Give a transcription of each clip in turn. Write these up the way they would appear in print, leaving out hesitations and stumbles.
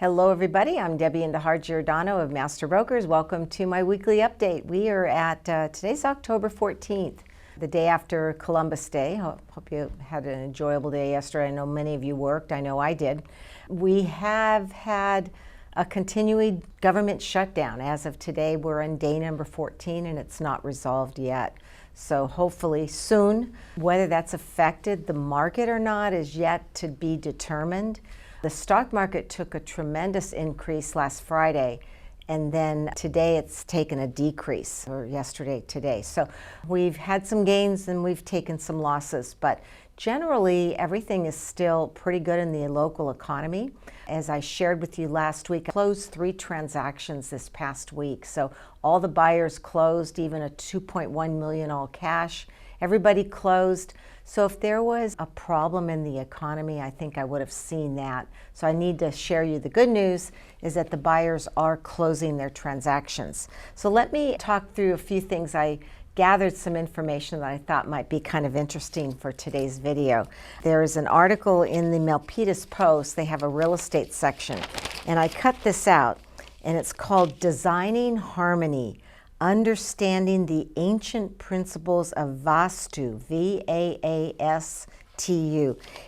Hello everybody, I'm Debbie Indihar Giordano of Master Brokers. Welcome to my weekly update. We are at, today's October 14th, the day after Columbus Day. Hope you had an enjoyable day yesterday. I know many of you worked, I know I did. We have had a continuing government shutdown. As of today, we're on day number 14 and it's not resolved yet. So hopefully soon, whether that's affected the market or not is yet to be determined. The stock market took a tremendous increase last Friday, and then today it's taken a decrease, or yesterday, today. So we've had some gains and we've taken some losses, but generally everything is still pretty good in the local economy. As I shared with you last week, I closed 3 transactions this past week. So all the buyers closed, even a $2.1 million all cash. Everybody closed. So if there was a problem in the economy, I think I would have seen that. So I need to share you the good news is that the buyers are closing their transactions. So let me talk through a few things. I gathered some information that I thought might be kind of interesting for today's video. There is an article in the Milpitas Post. They have a real estate section, and I cut this out, and it's called Designing Harmony, Understanding the Ancient Principles of Vaastu, V-A-A-S-T-U.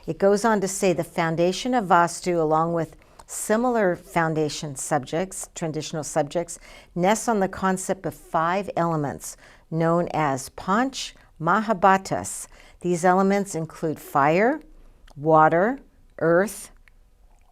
It goes on to say the foundation of Vaastu, along with similar foundation subjects, traditional subjects, nests on the concept of 5 elements known as Panch Mahabhatas. These elements include fire, water, earth,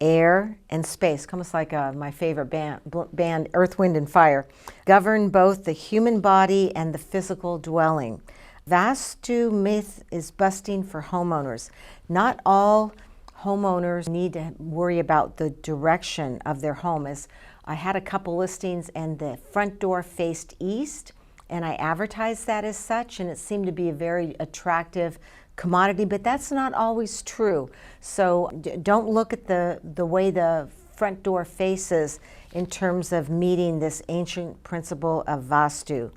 air, and space, almost like my favorite band, Earth, Wind, and Fire, govern both the human body and the physical dwelling. Vaastu myth is busting for homeowners. Not all homeowners need to worry about the direction of their home. As I had a couple listings and the front door faced east, and I advertised that as such, and it seemed to be a very attractive commodity, but that's not always true. So don't look at the way the front door faces in terms of meeting this ancient principle of Vaastu.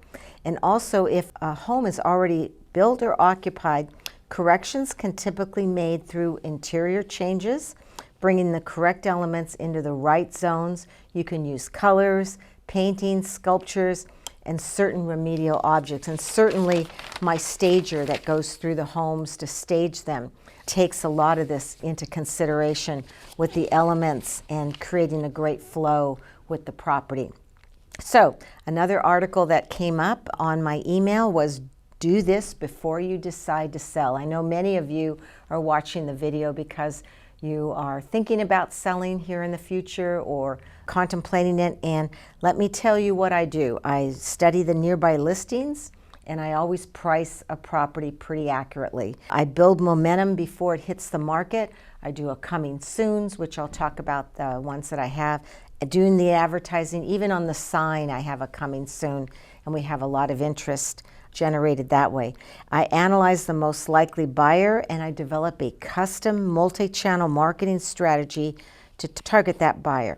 And also, if a home is already built or occupied, corrections can typically be made through interior changes, bringing the correct elements into the right zones. You can use colors, paintings, sculptures, and certain remedial objects. And certainly my stager that goes through the homes to stage them takes a lot of this into consideration with the elements and creating a great flow with the property. So another article that came up on my email was do this before you decide to sell. I know many of you are watching the video because you are thinking about selling here in the future or contemplating it, and let me tell you what I do. I study the nearby listings, and I always price a property pretty accurately. I build momentum before it hits the market. I do a coming soons, which I'll talk about the ones that I have. Doing the advertising, even on the sign, I have a coming soon, and we have a lot of interest generated that way. I analyze the most likely buyer, and I develop a custom multi-channel marketing strategy to target that buyer.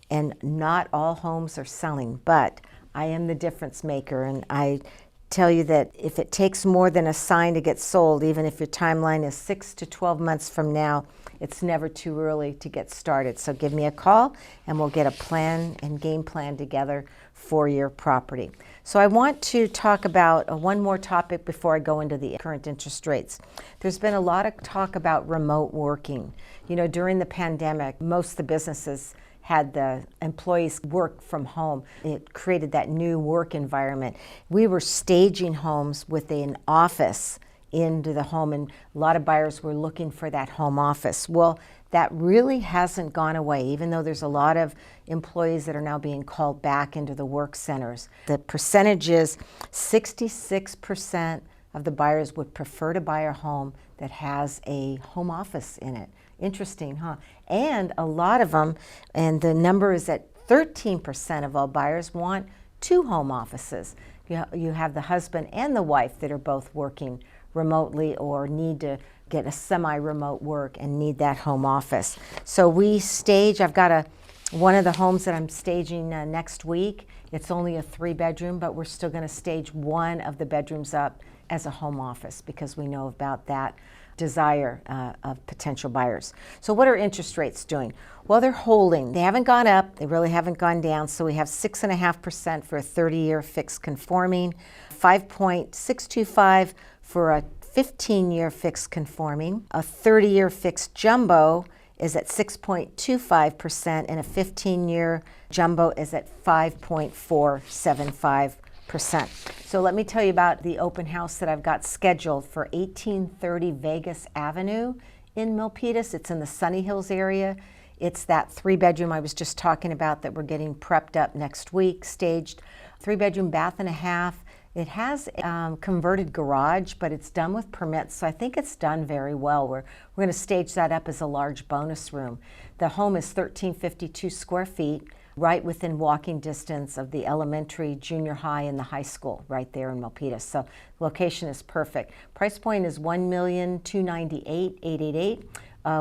And not all homes are selling, but I am the difference maker, and I tell you that if it takes more than a sign to get sold, even if your timeline is 6 to 12 months from now, it's never too early to get started. So give me a call and we'll get a plan and game plan together for your property. So I want to talk about one more topic before I go into the current interest rates. There's been a lot of talk about remote working. You know, during the pandemic, most of the businesses had the employees work from home. It created that new work environment. We were staging homes with an office into the home, and a lot of buyers were looking for that home office. Well, that really hasn't gone away, even though there's a lot of employees that are now being called back into the work centers. The percentage is 66% of the buyers would prefer to buy a home that has a home office in it. Interesting, huh? And a lot of them, and the number is at 13% of all buyers want 2 home offices. You have the husband and the wife that are both working remotely or need to get a semi-remote work and need that home office. So we stage, I've got one of the homes that I'm staging next week. It's only a 3-bedroom, but we're still going to stage one of the bedrooms up as a home office because we know about that desire of potential buyers. So what are interest rates doing? Well, they're holding. They haven't gone up. They really haven't gone down. So we have 6.5% for a 30-year fixed conforming, 5.625 for a 15-year fixed conforming. A 30-year fixed jumbo is at 6.25%, and a 15-year jumbo is at 5.475%. So let me tell you about the open house that I've got scheduled for 1830 Vegas Avenue in Milpitas. It's in the Sunny Hills area. It's that 3-bedroom I was just talking about that we're getting prepped up next week, staged. 3-bedroom, bath and a half. It has a converted garage, but it's done with permits, so I think it's done very well. We're going to stage that up as a large bonus room. The home is 1,352 square feet, right within walking distance of the elementary, junior high, and the high school right there in Milpitas. So location is perfect. Price point is $1,298,888.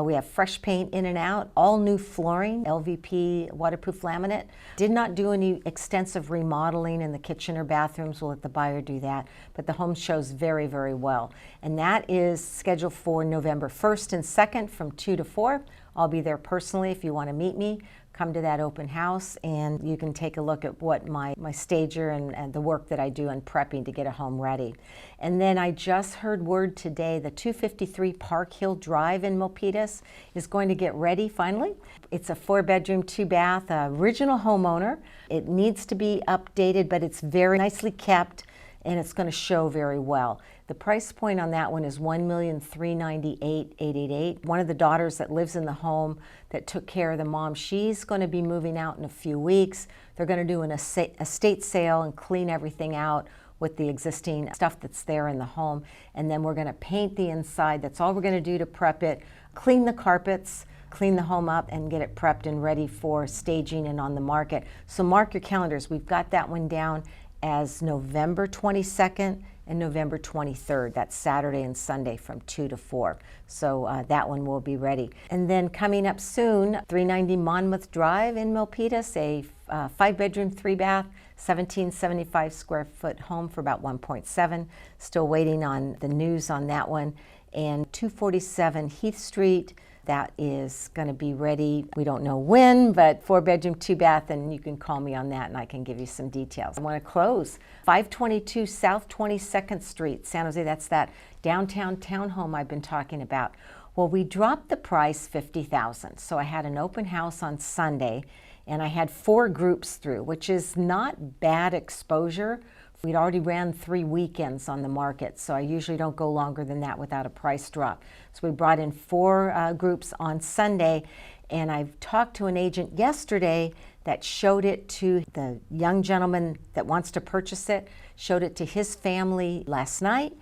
We have fresh paint in and out, all new flooring, LVP waterproof laminate. Did not do any extensive remodeling in the kitchen or bathrooms. We'll let the buyer do that. But the home shows very, very well. And that is scheduled for November 1st and 2nd from 2 to 4. I'll be there personally if you want to meet me. Come to that open house and you can take a look at what my stager and the work that I do in prepping to get a home ready. And then I just heard word today, the 253 Park Hill Drive in Milpitas is going to get ready finally. It's a 4-bedroom, 2-bath, original homeowner. It needs to be updated, but it's very nicely kept and it's going to show very well. The price point on that one is $1,398,888. One of the daughters that lives in the home that took care of the mom, she's going to be moving out in a few weeks. They're going to do an estate sale and clean everything out with the existing stuff that's there in the home. And then we're going to paint the inside. That's all we're going to do to prep it, clean the carpets, clean the home up, and get it prepped and ready for staging and on the market. So mark your calendars. We've got that one down as November 22nd and November 23rd. That's Saturday and Sunday from 2 to 4. So that one will be ready. And then coming up soon, 390 Monmouth Drive in Milpitas, a 5-bedroom, 3-bath, 1,775 square foot home for about 1.7. Still waiting on the news on that one. And 247 Heath Street. That is going to be ready. We don't know when, but 4-bedroom, 2-bath, and you can call me on that and I can give you some details. I want to close 522 South 22nd Street, San Jose. That's that downtown townhome I've been talking about. Well, we dropped the price $50,000. So I had an open house on Sunday and I had 4 groups through, which is not bad exposure. We'd already ran 3 weekends on the market, so I usually don't go longer than that without a price drop. So we brought in 4 groups on Sunday, and I've talked to an agent yesterday that showed it to the young gentleman that wants to purchase it, showed it to his family last night,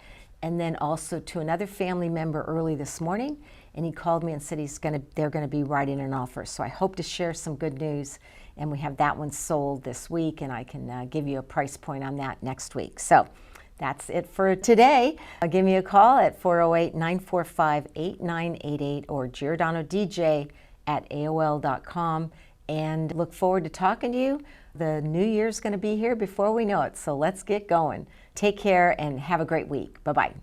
and then also to another family member early this morning. And he called me and said they're going to be writing an offer. So I hope to share some good news. And we have that one sold this week, and I can give you a price point on that next week. So that's it for today. Give me a call at 408-945-8988 or giordanodj@aol.com. And look forward to talking to you. The new year's going to be here before we know it, so let's get going. Take care and have a great week. Bye-bye.